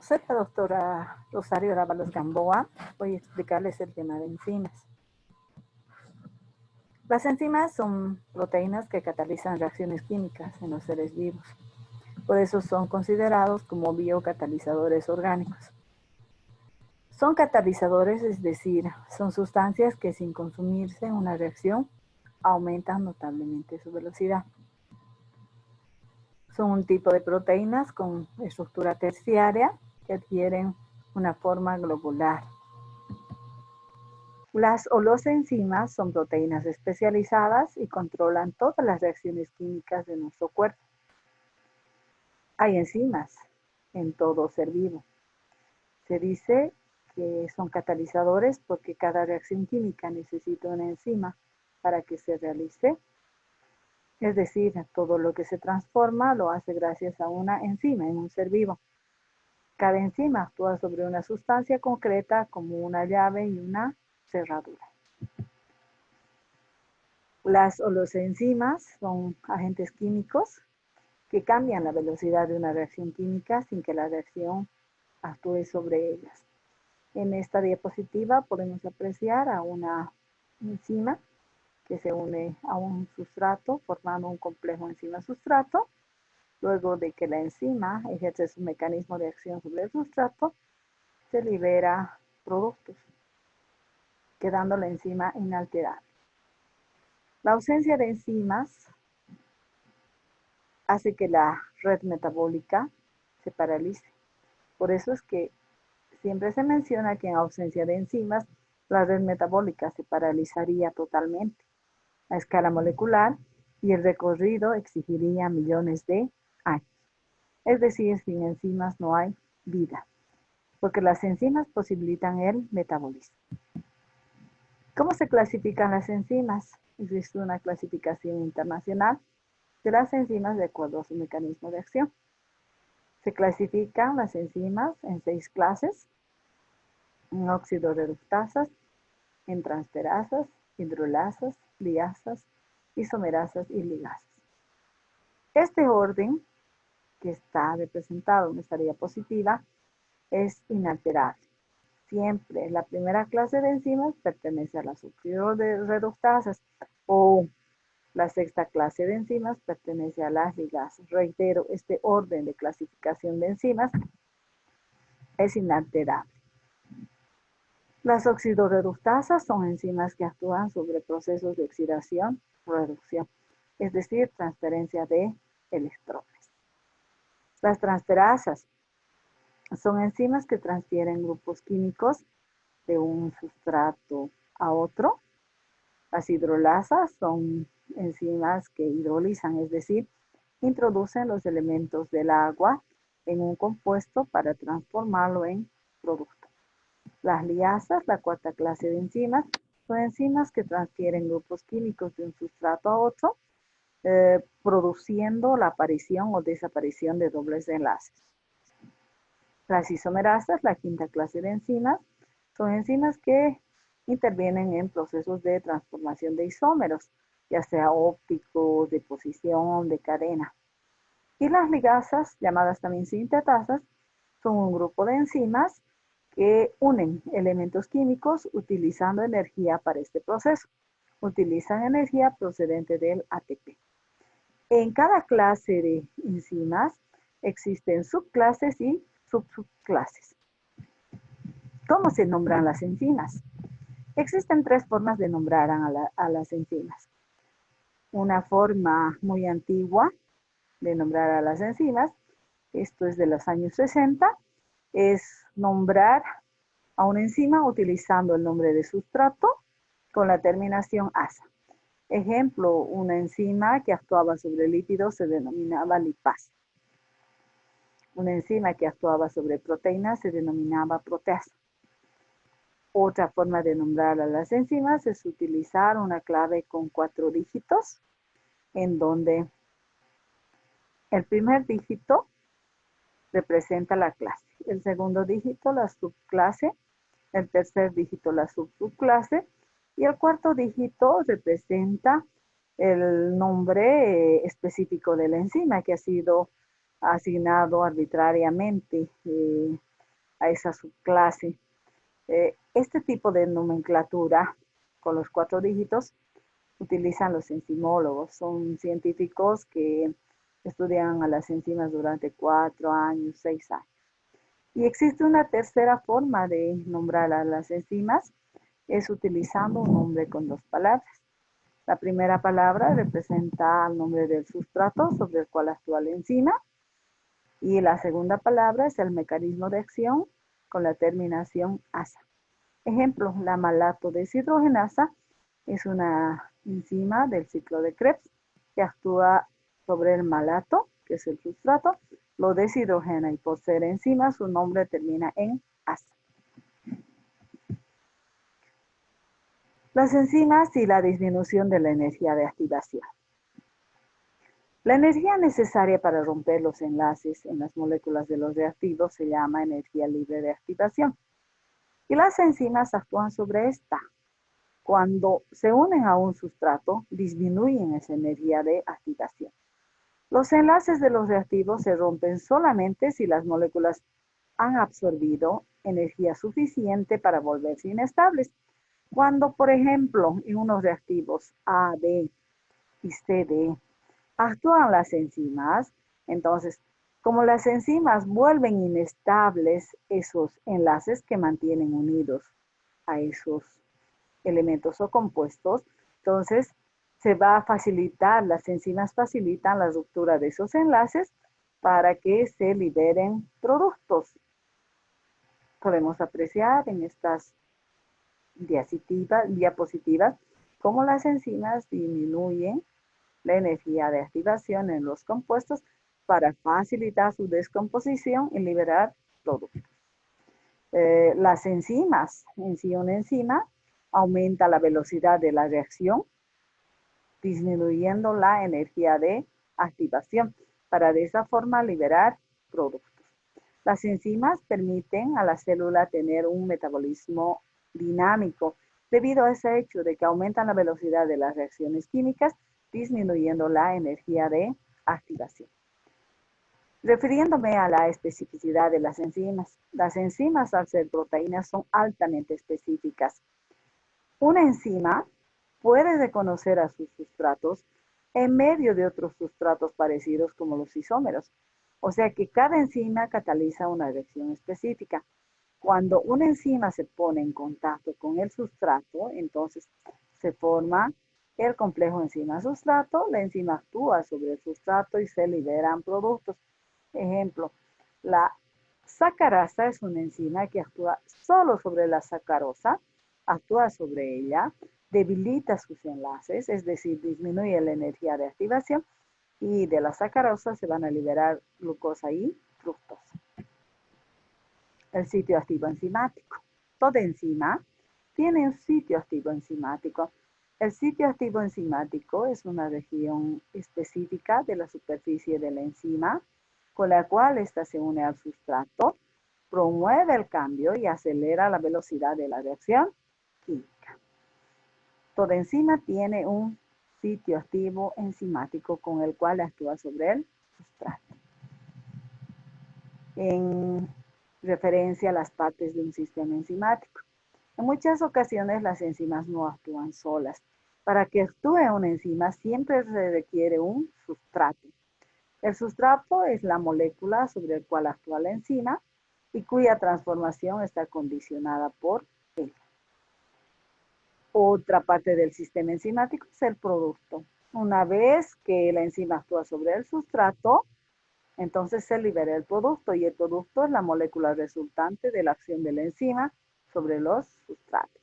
Soy la doctora Rosario Rábalos Gamboa. Voy a explicarles el tema de enzimas. Las enzimas son proteínas que catalizan reacciones químicas en los seres vivos. Por eso son considerados como biocatalizadores orgánicos. Son catalizadores, es decir, son sustancias que sin consumirse en una reacción aumentan notablemente su velocidad. Son un tipo de proteínas con estructura terciaria que adquieren una forma globular. Las o los enzimas son proteínas especializadas y controlan todas las reacciones químicas de nuestro cuerpo. Hay enzimas en todo ser vivo. Se dice que son catalizadores porque cada reacción química necesita una enzima para que se realice. Es decir, todo lo que se transforma lo hace gracias a una enzima en un ser vivo. Cada enzima actúa sobre una sustancia concreta como una llave y una cerradura. Las o los enzimas son agentes químicos que cambian la velocidad de una reacción química sin que la reacción actúe sobre ellas. En esta diapositiva podemos apreciar a una enzima que se une a un sustrato formando un complejo enzima-sustrato. Luego de que la enzima ejerce su mecanismo de acción sobre el sustrato, se libera productos, quedando la enzima inalterable. La ausencia de enzimas hace que la red metabólica se paralice. Por eso es que siempre se menciona que en ausencia de enzimas, la red metabólica se paralizaría totalmente a escala molecular y el recorrido exigiría millones de años. Es decir, sin enzimas no hay vida, porque las enzimas posibilitan el metabolismo. ¿Cómo se clasifican las enzimas? Existe una clasificación internacional de las enzimas de acuerdo a su mecanismo de acción. Se clasifican las enzimas en 6 clases: en oxidorreductasas, en transferasas, hidrolasas, liasas, isomerasas y ligasas. Este orden, que está representado en esta diapositiva, es inalterable. Siempre la primera clase de enzimas pertenece a las oxidorreductasas o la sexta clase de enzimas pertenece a las ligasas. Reitero, este orden de clasificación de enzimas es inalterable. Las oxidorreductasas son enzimas que actúan sobre procesos de oxidación o reducción, es decir, transferencia de electrones. Las transferasas son enzimas que transfieren grupos químicos de un sustrato a otro. Las hidrolasas son enzimas que hidrolizan, es decir, introducen los elementos del agua en un compuesto para transformarlo en producto. Las liasas, la cuarta clase de enzimas, son enzimas que transfieren grupos químicos de un sustrato a otro, produciendo la aparición o desaparición de dobles enlaces. Las isomerasas, la quinta clase de enzimas, son enzimas que intervienen en procesos de transformación de isómeros, ya sea ópticos, de posición, de cadena. Y las ligasas, llamadas también sintetasas, son un grupo de enzimas que unen elementos químicos utilizando energía para este proceso. Utilizan energía procedente del ATP. En cada clase de enzimas existen subclases y subclases. ¿Cómo se nombran las enzimas? Existen 3 formas de nombrar a las enzimas. Una forma muy antigua de nombrar a las enzimas, esto es de los años 60, es nombrar a una enzima utilizando el nombre de sustrato con la terminación asa. Ejemplo, una enzima que actuaba sobre lípidos se denominaba lipasa. Una enzima que actuaba sobre proteínas se denominaba proteasa. Otra forma de nombrar a las enzimas es utilizar una clave con 4 dígitos, en donde el primer dígito representa la clase, el segundo dígito la subclase, el tercer dígito la subclase y el cuarto dígito representa el nombre específico de la enzima que ha sido asignado arbitrariamente a esa subclase. Este tipo de nomenclatura con los 4 dígitos utilizan los enzimólogos. Son científicos que estudian a las enzimas durante 4 años, 6 años. Y existe una tercera forma de nombrar a las enzimas, es utilizando un nombre con 2 palabras. La primera palabra representa el nombre del sustrato sobre el cual actúa la enzima, y la segunda palabra es el mecanismo de acción con la terminación asa. Ejemplo, la malato deshidrogenasa es una enzima del ciclo de Krebs que actúa sobre el malato, que es el sustrato, lo deshidrogena y por ser enzima su nombre termina en asa. Las enzimas y la disminución de la energía de activación. La energía necesaria para romper los enlaces en las moléculas de los reactivos se llama energía libre de activación. Y las enzimas actúan sobre esta. Cuando se unen a un sustrato, disminuyen esa energía de activación. Los enlaces de los reactivos se rompen solamente si las moléculas han absorbido energía suficiente para volverse inestables. Cuando, por ejemplo, en unos reactivos A, B y CD actúan las enzimas, entonces, como las enzimas vuelven inestables esos enlaces que mantienen unidos a esos elementos o compuestos, entonces se va a facilitar, las enzimas facilitan la ruptura de esos enlaces para que se liberen productos. Podemos apreciar en estas diapositivas cómo las enzimas disminuyen la energía de activación en los compuestos para facilitar su descomposición y liberar productos. Las enzimas, en sí una enzima aumenta la velocidad de la reacción, disminuyendo la energía de activación para de esa forma liberar productos. Las enzimas permiten a la célula tener un metabolismo dinámico debido a ese hecho de que aumentan la velocidad de las reacciones químicas, disminuyendo la energía de activación. Refiriéndome a la especificidad de las enzimas al ser proteínas son altamente específicas. Una enzima puede reconocer a sus sustratos en medio de otros sustratos parecidos como los isómeros. O sea que cada enzima cataliza una reacción específica. Cuando una enzima se pone en contacto con el sustrato, entonces se forma el complejo enzima-sustrato, la enzima actúa sobre el sustrato y se liberan productos. Ejemplo, la sacarasa es una enzima que actúa solo sobre la sacarosa, actúa sobre ella, debilita sus enlaces, es decir, disminuye la energía de activación y de la sacarosa se van a liberar glucosa y fructosa. El sitio activo enzimático. Toda enzima tiene un sitio activo enzimático. El sitio activo enzimático es una región específica de la superficie de la enzima con la cual ésta se une al sustrato, promueve el cambio y acelera la velocidad de la reacción química. Toda enzima tiene un sitio activo enzimático con el cual actúa sobre el sustrato. En referencia a las partes de un sistema enzimático. En muchas ocasiones las enzimas no actúan solas. Para que actúe una enzima siempre se requiere un sustrato. El sustrato es la molécula sobre la cual actúa la enzima y cuya transformación está condicionada por él. Otra parte del sistema enzimático es el producto. Una vez que la enzima actúa sobre el sustrato, entonces se libera el producto y el producto es la molécula resultante de la acción de la enzima sobre los sustratos.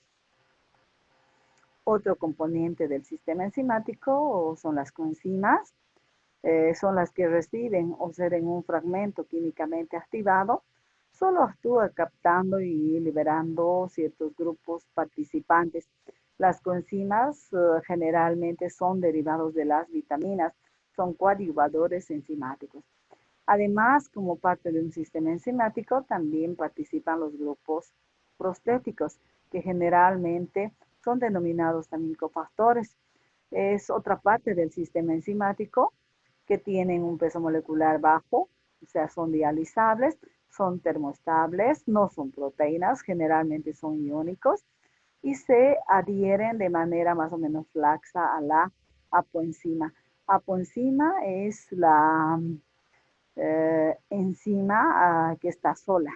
Otro componente del sistema enzimático son las coenzimas. Son las que reciben o ceden un fragmento químicamente activado. Solo actúa captando y liberando ciertos grupos participantes. Las coenzimas generalmente son derivados de las vitaminas, son coadyuvadores enzimáticos. Además, como parte de un sistema enzimático, también participan los grupos prostéticos, que generalmente son denominados también cofactores. Es otra parte del sistema enzimático que tienen un peso molecular bajo, o sea, son dializables, son termoestables, no son proteínas, generalmente son iónicos y se adhieren de manera más o menos laxa a la apoenzima. Apoenzima es la enzima que está sola.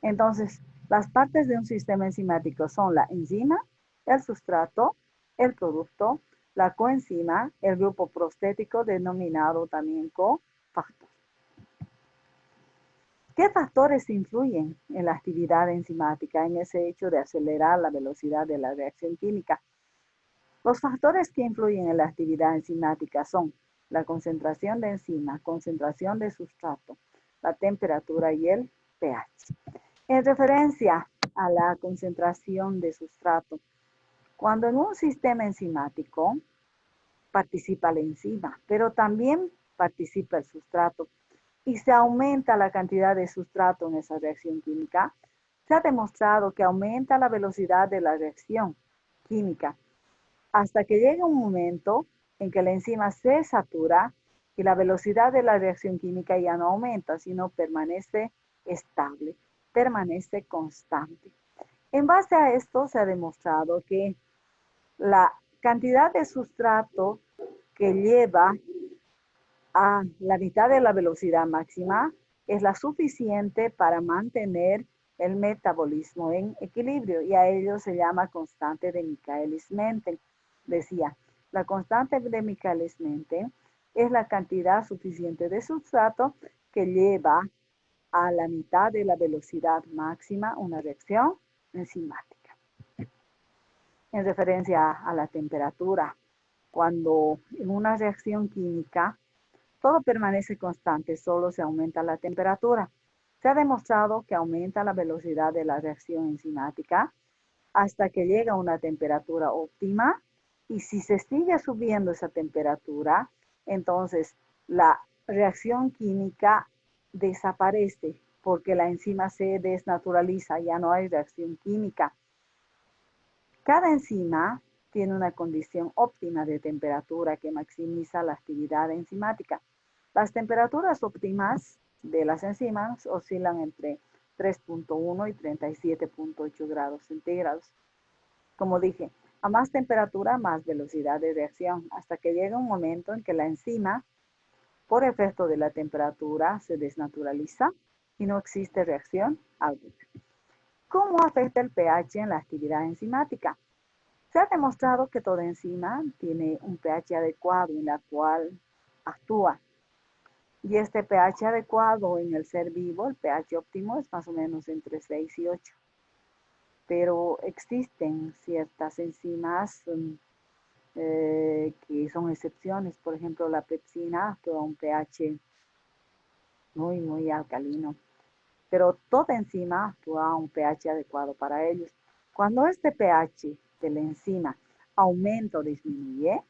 Entonces, las partes de un sistema enzimático son la enzima, el sustrato, el producto, la coenzima, el grupo prostético denominado también cofactor. ¿Qué factores influyen en la actividad enzimática, en ese hecho de acelerar la velocidad de la reacción química? Los factores que influyen en la actividad enzimática son la concentración de enzima, concentración de sustrato, la temperatura y el pH. En referencia a la concentración de sustrato, cuando en un sistema enzimático participa la enzima, pero también participa el sustrato, y se aumenta la cantidad de sustrato en esa reacción química, se ha demostrado que aumenta la velocidad de la reacción química hasta que llega un momento en que la enzima se satura y la velocidad de la reacción química ya no aumenta, sino permanece estable, permanece constante. En base a esto se ha demostrado que la cantidad de sustrato que lleva a la mitad de la velocidad máxima es la suficiente para mantener el metabolismo en equilibrio y a ello se llama constante de Michaelis-Menten. Decía, la constante de Michaelis-Menten es la cantidad suficiente de sustrato que lleva a la mitad de la velocidad máxima una reacción enzimática. En referencia a la temperatura, cuando en una reacción química todo permanece constante, solo se aumenta la temperatura. Se ha demostrado que aumenta la velocidad de la reacción enzimática hasta que llega a una temperatura óptima y si se sigue subiendo esa temperatura, entonces la reacción química desaparece porque la enzima se desnaturaliza, ya no hay reacción química. Cada enzima tiene una condición óptima de temperatura que maximiza la actividad enzimática. Las temperaturas óptimas de las enzimas oscilan entre 3.1 y 37.8 grados centígrados. Como dije, a más temperatura, más velocidad de reacción, hasta que llega un momento en que la enzima, por efecto de la temperatura, se desnaturaliza y no existe reacción alguna. ¿Cómo afecta el pH en la actividad enzimática? Se ha demostrado que toda enzima tiene un pH adecuado en la cual actúa. Y este pH adecuado en el ser vivo, el pH óptimo, es más o menos entre 6 y 8. Pero existen ciertas enzimas que son excepciones. Por ejemplo, la pepsina actúa a un pH muy alcalino. Pero toda enzima actúa a un pH adecuado para ellos. Cuando este pH de la enzima aumenta o disminuye,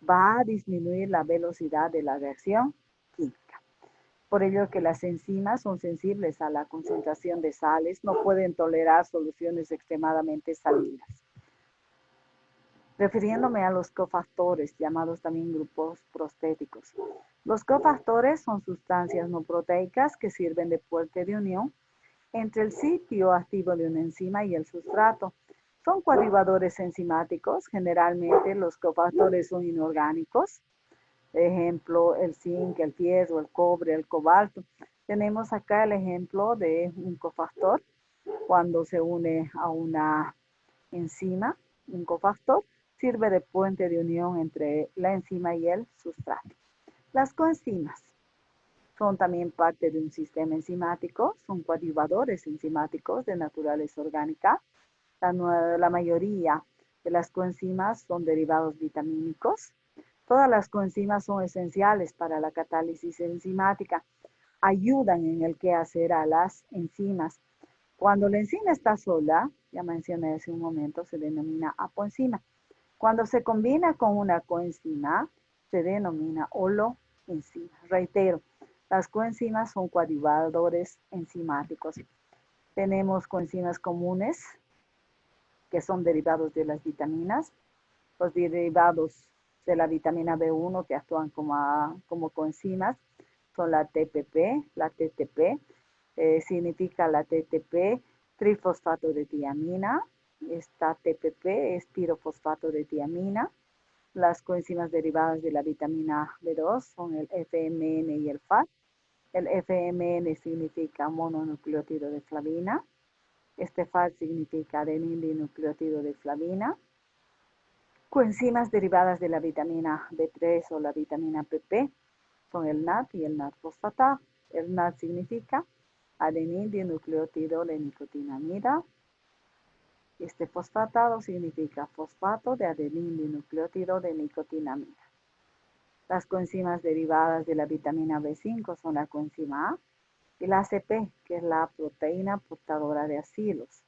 va a disminuir la velocidad de la reacción química. Por ello que las enzimas son sensibles a la concentración de sales, no pueden tolerar soluciones extremadamente salinas. Refiriéndome a los cofactores, llamados también grupos prostéticos. Los cofactores son sustancias no proteicas que sirven de puente de unión entre el sitio activo de una enzima y el sustrato. Son coadyuvadores enzimáticos, generalmente los cofactores son inorgánicos, ejemplo, el zinc, el fierro, el cobre, el cobalto. Tenemos acá el ejemplo de un cofactor. Cuando se une a una enzima, un cofactor sirve de puente de unión entre la enzima y el sustrato. Las coenzimas son también parte de un sistema enzimático, son coadyuvadores enzimáticos de naturaleza orgánica. La mayoría de las coenzimas son derivados vitamínicos. Todas las coenzimas son esenciales para la catálisis enzimática. Ayudan en el quehacer a las enzimas. Cuando la enzima está sola, ya mencioné hace un momento, se denomina apoenzima. Cuando se combina con una coenzima, se denomina holoenzima. Reitero, las coenzimas son coadyuvadores enzimáticos. Tenemos coenzimas comunes, que son derivados de las vitaminas. Los derivados de la vitamina B1 que actúan como coenzimas son la TPP, la TTP. significa la TTP, trifosfato de tiamina. Esta TPP es pirofosfato de tiamina. Las coenzimas derivadas de la vitamina B2 son el FMN y el FAT. El FMN significa mononucleótido de flavina. Este FAT significa adenindinucleótido de flavina. Coenzimas derivadas de la vitamina B3 o la vitamina PP son el NAD y el NAD fosfatado. El NAD significa adenindinucleótido de nicotinamida. Este fosfatado significa fosfato de adenindinucleótido de nicotinamida. Las coenzimas derivadas de la vitamina B5 son la coenzima A y la ACP, que es la proteína portadora de acilos.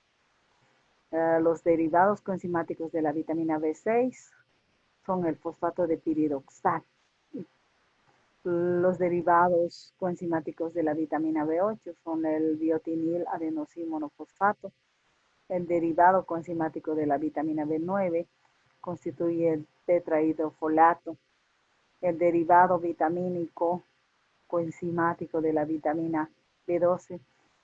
Los derivados coenzimáticos de la vitamina B6 son el fosfato de piridoxal. Los derivados coenzimáticos de la vitamina B8 son el biotinil adenosín-monofosfato. El derivado coenzimático de la vitamina B9 constituye el tetrahidrofolato. El derivado vitamínico coenzimático de la vitamina B12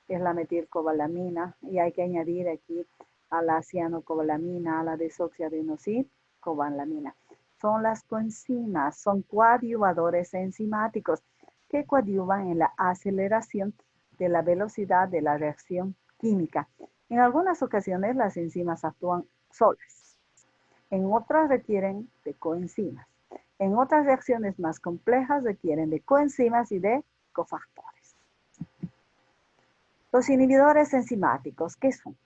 es la metilcobalamina, y hay que añadir aquí a la cianocobalamina, a la desoxiadenosín-cobalamina. Son las coenzimas, son coadyuvadores enzimáticos que coadyuvan en la aceleración de la velocidad de la reacción química. En algunas ocasiones las enzimas actúan solas, en otras requieren de coenzimas. En otras reacciones más complejas requieren de coenzimas y de cofactores. Los inhibidores enzimáticos, ¿qué son?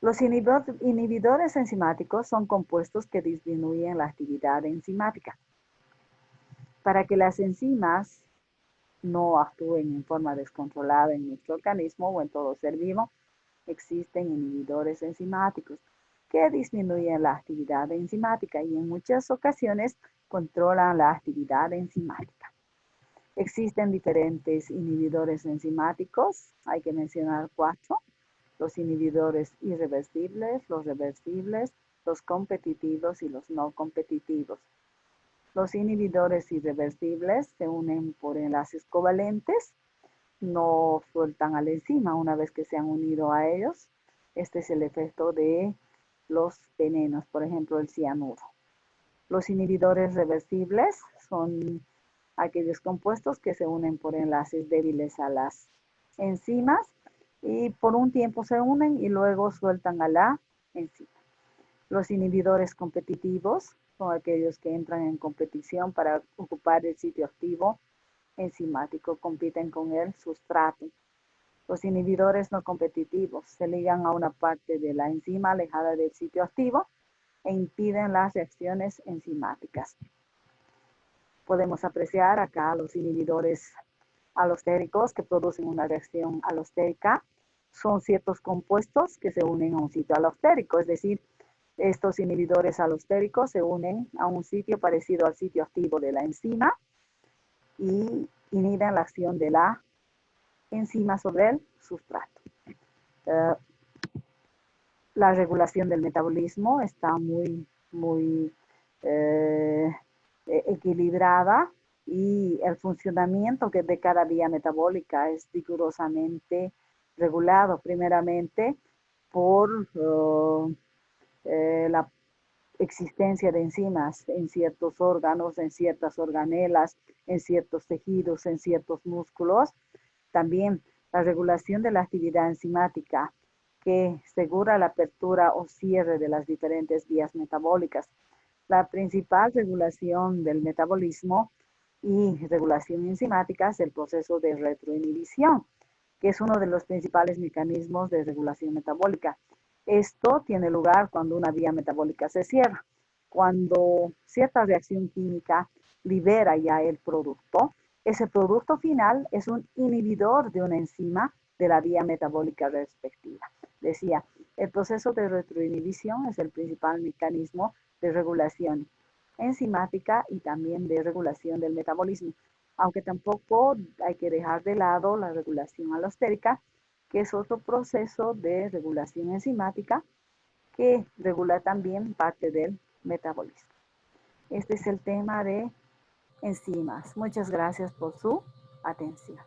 Los inhibidores enzimáticos son compuestos que disminuyen la actividad enzimática. Para que las enzimas no actúen en forma descontrolada en nuestro organismo o en todo ser vivo, existen inhibidores enzimáticos que disminuyen la actividad enzimática y en muchas ocasiones controlan la actividad enzimática. Existen diferentes inhibidores enzimáticos, hay que mencionar 4. Los inhibidores irreversibles, los reversibles, los competitivos y los no competitivos. Los inhibidores irreversibles se unen por enlaces covalentes, no sueltan a la enzima una vez que se han unido a ellos. Este es el efecto de los venenos, por ejemplo, el cianuro. Los inhibidores reversibles son aquellos compuestos que se unen por enlaces débiles a las enzimas y por un tiempo se unen y luego sueltan a la enzima. Los inhibidores competitivos son aquellos que entran en competición para ocupar el sitio activo enzimático, compiten con el sustrato. Los inhibidores no competitivos se ligan a una parte de la enzima alejada del sitio activo e impiden las reacciones enzimáticas. Podemos apreciar acá los inhibidores alostéricos que producen una reacción alostérica. Son ciertos compuestos que se unen a un sitio alostérico, es decir, estos inhibidores alostéricos se unen a un sitio parecido al sitio activo de la enzima y inhiben la acción de la enzima sobre el sustrato. La regulación del metabolismo está muy equilibrada y el funcionamiento de cada vía metabólica es rigurosamente regulado, primeramente por la existencia de enzimas en ciertos órganos, en ciertas organelas, en ciertos tejidos, en ciertos músculos. También la regulación de la actividad enzimática que asegura la apertura o cierre de las diferentes vías metabólicas. La principal regulación del metabolismo y regulación enzimática es el proceso de retroinhibición, que es uno de los principales mecanismos de regulación metabólica. Esto tiene lugar cuando una vía metabólica se cierra, cuando cierta reacción química libera ya el producto. Ese producto final es un inhibidor de una enzima de la vía metabólica respectiva. Decía, el proceso de retroinhibición es el principal mecanismo de regulación enzimática y también de regulación del metabolismo, aunque tampoco hay que dejar de lado la regulación alostérica, que es otro proceso de regulación enzimática que regula también parte del metabolismo. Este es el tema de enzimas. Muchas gracias por su atención.